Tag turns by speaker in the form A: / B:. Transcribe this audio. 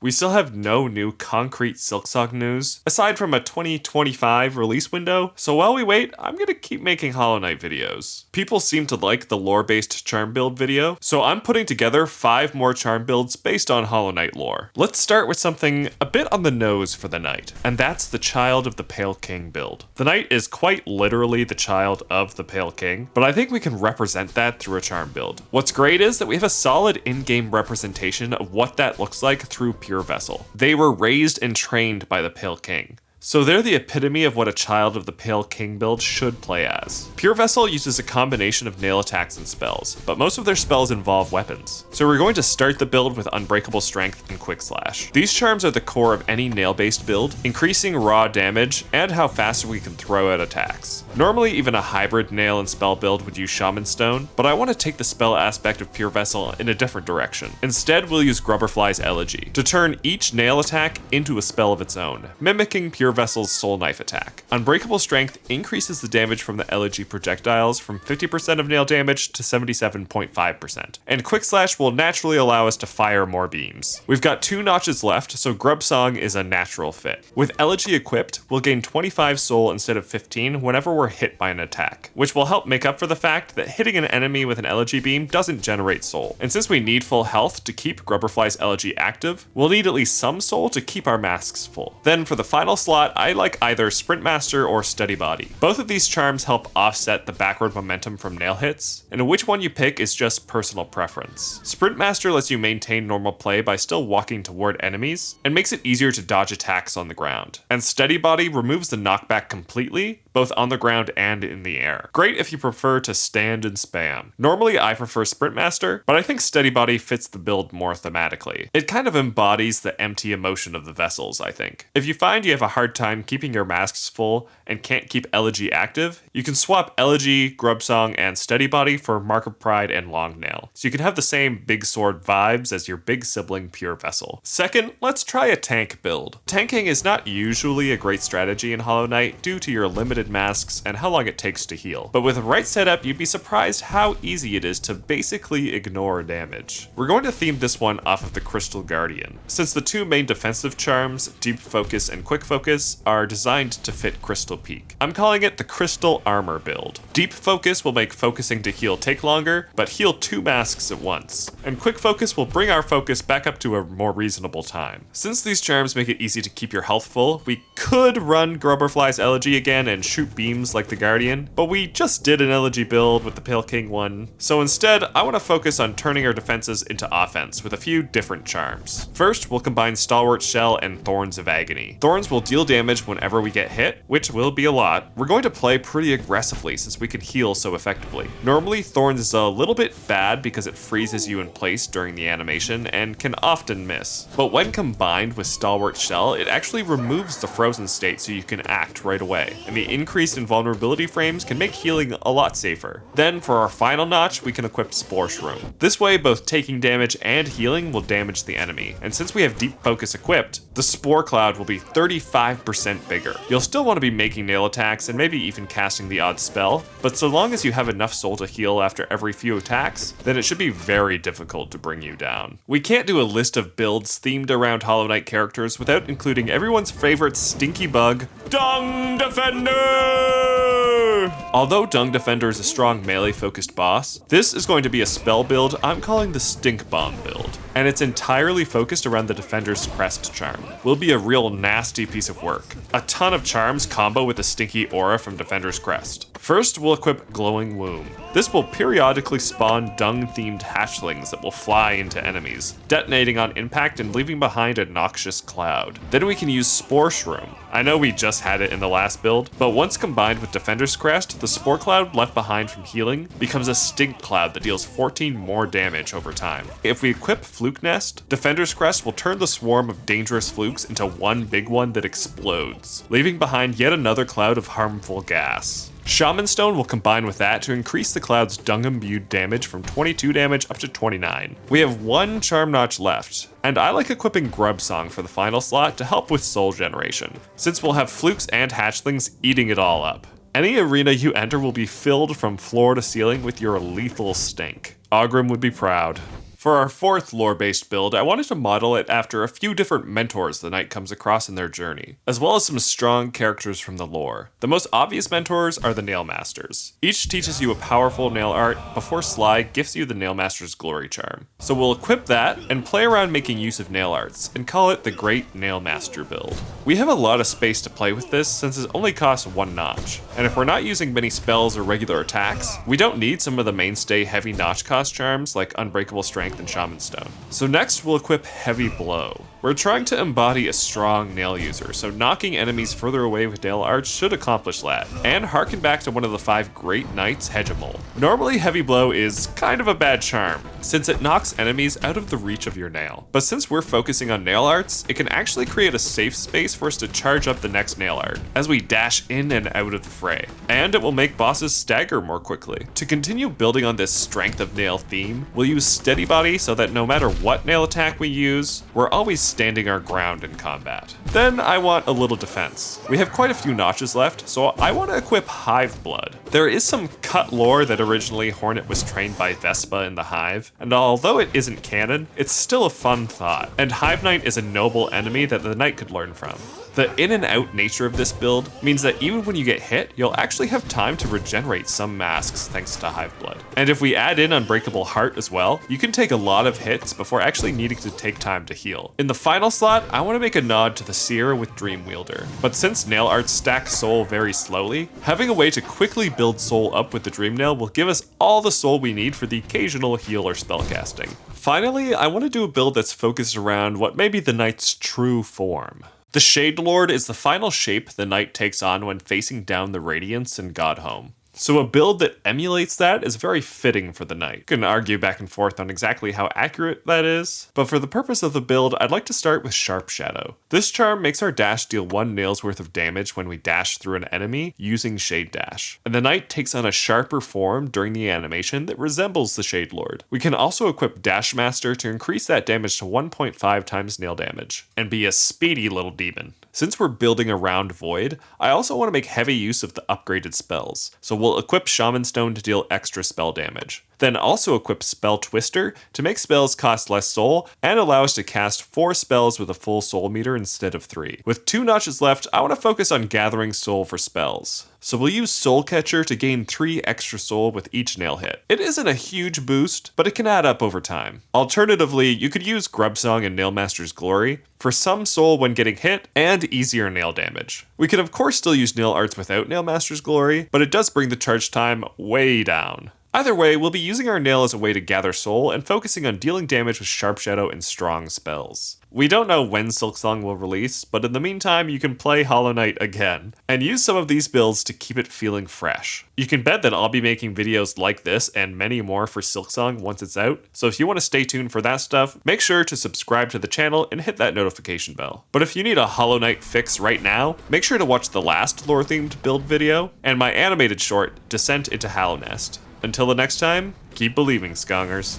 A: We still have no new concrete Silksong news, aside from a 2025 release window, so while we wait, I'm gonna keep making Hollow Knight videos. People seem to like the lore-based charm build video, so I'm putting together 5 more charm builds based on Hollow Knight lore. Let's start with something a bit on the nose for the knight, and that's the Child of the Pale King build. The knight is quite literally the child of the Pale King, but I think we can represent that through a charm build. What's great is that we have a solid in-game representation of what that looks like through Pure Vessel. They were raised and trained by the Pale King, so they're the epitome of what a Child of the Pale King build should play as. Pure Vessel uses a combination of nail attacks and spells, but most of their spells involve weapons. So we're going to start the build with Unbreakable Strength and Quick Slash. These charms are the core of any nail-based build, increasing raw damage and how fast we can throw out attacks. Normally even a hybrid nail and spell build would use Shaman Stone, but I want to take the spell aspect of Pure Vessel in a different direction. Instead, we'll use Grubberfly's Elegy to turn each nail attack into a spell of its own, mimicking Pure Vessel's Soul Knife attack. Unbreakable Strength increases the damage from the Elegy projectiles from 50% of nail damage to 77.5%, and Quick Slash will naturally allow us to fire more beams. We've got 2 notches left, so Grub Song is a natural fit. With Elegy equipped, we'll gain 25 soul instead of 15 whenever we're hit by an attack, which will help make up for the fact that hitting an enemy with an Elegy beam doesn't generate soul. And since we need full health to keep Grubberfly's Elegy active, we'll need at least some soul to keep our masks full. Then for the final slot, I like either Sprint Master or Steady Body. Both of these charms help offset the backward momentum from nail hits, and which one you pick is just personal preference. Sprint Master lets you maintain normal play by still walking toward enemies, and makes it easier to dodge attacks on the ground. And Steady Body removes the knockback completely, both on the ground and in the air. Great if you prefer to stand and spam. Normally I prefer Sprint Master, but I think Steady Body fits the build more thematically. It kind of embodies the empty emotion of the vessels, I think. If you find you have a hard time keeping your masks full and can't keep Elegy active, you can swap Elegy, Grub Song, and Steady Body for Mark of Pride and Long Nail, so you can have the same big sword vibes as your big sibling Pure Vessel. Second, let's try a tank build. Tanking is not usually a great strategy in Hollow Knight due to your limited masks and how long it takes to heal, but with the right setup, you'd be surprised how easy it is to basically ignore damage. We're going to theme this one off of the Crystal Guardian, since the 2 main defensive charms, Deep Focus and Quick Focus, are designed to fit Crystal Peak. I'm calling it the Crystal Armor build. Deep Focus will make focusing to heal take longer, but heal 2 masks at once, and Quick Focus will bring our focus back up to a more reasonable time. Since these charms make it easy to keep your health full, we could run Grubberfly's Elegy again and shoot beams like the Guardian, but we just did an Elegy build with the Pale King one, so instead I want to focus on turning our defenses into offense with a few different charms. First, we'll combine Stalwart Shell and Thorns of Agony. Thorns will deal damage whenever we get hit, which will be a lot. We're going to play pretty aggressively since we can heal so effectively. Normally, Thorns is a little bit bad because it freezes you in place during the animation and can often miss. But when combined with Stalwart Shell, it actually removes the frozen state so you can act right away, and the increased invulnerability frames can make healing a lot safer. Then for our final notch, we can equip Spore Shroom. This way, both taking damage and healing will damage the enemy, and since we have Deep Focus equipped, the Spore Cloud will be 35% bigger. You'll still want to be making nail attacks and maybe even casting the odd spell, but so long as you have enough soul to heal after every few attacks, then it should be very difficult to bring you down. We can't do a list of builds themed around Hollow Knight characters without including everyone's favorite stinky bug, Dung Defender! Although Dung Defender is a strong melee-focused boss, this is going to be a spell build I'm calling the Stink Bomb build, and it's entirely focused around the Defender's Crest charm. Will be a real nasty piece of work. A ton of charms combo with the stinky aura from Defender's Crest. First, we'll equip Glowing Womb. This will periodically spawn dung-themed hatchlings that will fly into enemies, detonating on impact and leaving behind a noxious cloud. Then we can use Spore Shroom. I know we just had it in the last build, but once combined with Defender's Crest, the Spore Cloud left behind from healing becomes a Stink Cloud that deals 14 more damage over time. If we equip Fluke Nest, Defender's Crest will turn the swarm of dangerous flukes into one big one that explodes, leaving behind yet another cloud of harmful gas. Shaman Stone will combine with that to increase the cloud's dung-imbued damage from 22 damage up to 29. We have 1 charm notch left, and I like equipping Grub Song for the final slot to help with soul generation, since we'll have flukes and hatchlings eating it all up. Any arena you enter will be filled from floor to ceiling with your lethal stink. Ogrim would be proud. For our fourth lore-based build, I wanted to model it after a few different mentors the knight comes across in their journey, as well as some strong characters from the lore. The most obvious mentors are the Nail Masters. Each teaches you a powerful nail art before Sly gifts you the Nail Master's Glory Charm. So we'll equip that and play around making use of nail arts, and call it the Great Nail Master build. We have a lot of space to play with this since it only costs 1 notch, and if we're not using many spells or regular attacks, we don't need some of the mainstay heavy notch cost charms like Unbreakable Strength and Shaman Stone. So next we'll equip Heavy Blow. We're trying to embody a strong nail user, so knocking enemies further away with nail arts should accomplish that, and harken back to one of the 5 great knights, Hegemol. Normally Heavy Blow is kind of a bad charm, since it knocks enemies out of the reach of your nail. But since we're focusing on nail arts, it can actually create a safe space for us to charge up the next nail art, as we dash in and out of the fray. And it will make bosses stagger more quickly. To continue building on this strength of nail theme, we'll use Steady Body so that no matter what nail attack we use, we're always standing our ground in combat. Then I want a little defense. We have quite a few notches left, so I want to equip Hive Blood. There is some cut lore that originally Hornet was trained by Vespa in the Hive, and although it isn't canon, it's still a fun thought, and Hive Knight is a noble enemy that the knight could learn from. The in and out nature of this build means that even when you get hit, you'll actually have time to regenerate some masks thanks to Hive Blood. And if we add in Unbreakable Heart as well, you can take a lot of hits before actually needing to take time to heal. In the final slot, I want to make a nod to the Seer with Dream Wielder. But since nail arts stack soul very slowly, having a way to quickly build soul up with the Dream Nail will give us all the soul we need for the occasional heal or spellcasting. Finally, I want to do a build that's focused around what may be the knight's true form. The Shade Lord is the final shape the knight takes on when facing down the Radiance in Godhome. So a build that emulates that is very fitting for the knight. You can argue back and forth on exactly how accurate that is, but for the purpose of the build, I'd like to start with Sharp Shadow. This charm makes our dash deal 1 nail's worth of damage when we dash through an enemy using Shade Dash, and the knight takes on a sharper form during the animation that resembles the Shade Lord. We can also equip Dash Master to increase that damage to 1.5 times nail damage, and be a speedy little demon. Since we're building around Void, I also want to make heavy use of the upgraded spells, so we'll equip Shaman Stone to deal extra spell damage. Then also equip Spell Twister to make spells cost less soul and allow us to cast 4 spells with a full soul meter instead of 3. With 2 notches left, I want to focus on gathering soul for spells. So we'll use Soul Catcher to gain 3 extra soul with each nail hit. It isn't a huge boost, but it can add up over time. Alternatively, you could use Grub Song and Nail Master's Glory for some soul when getting hit and easier nail damage. We can of course still use nail arts without Nail Master's Glory, but it does bring the charge time way down. Either way, we'll be using our nail as a way to gather soul and focusing on dealing damage with Sharp Shadow and strong spells. We don't know when Silksong will release, but in the meantime, you can play Hollow Knight again, and use some of these builds to keep it feeling fresh. You can bet that I'll be making videos like this and many more for Silksong once it's out, so if you want to stay tuned for that stuff, make sure to subscribe to the channel and hit that notification bell. But if you need a Hollow Knight fix right now, make sure to watch the last lore-themed build video, and my animated short, Descent into Hallownest. Until the next time, keep believing, Skongers.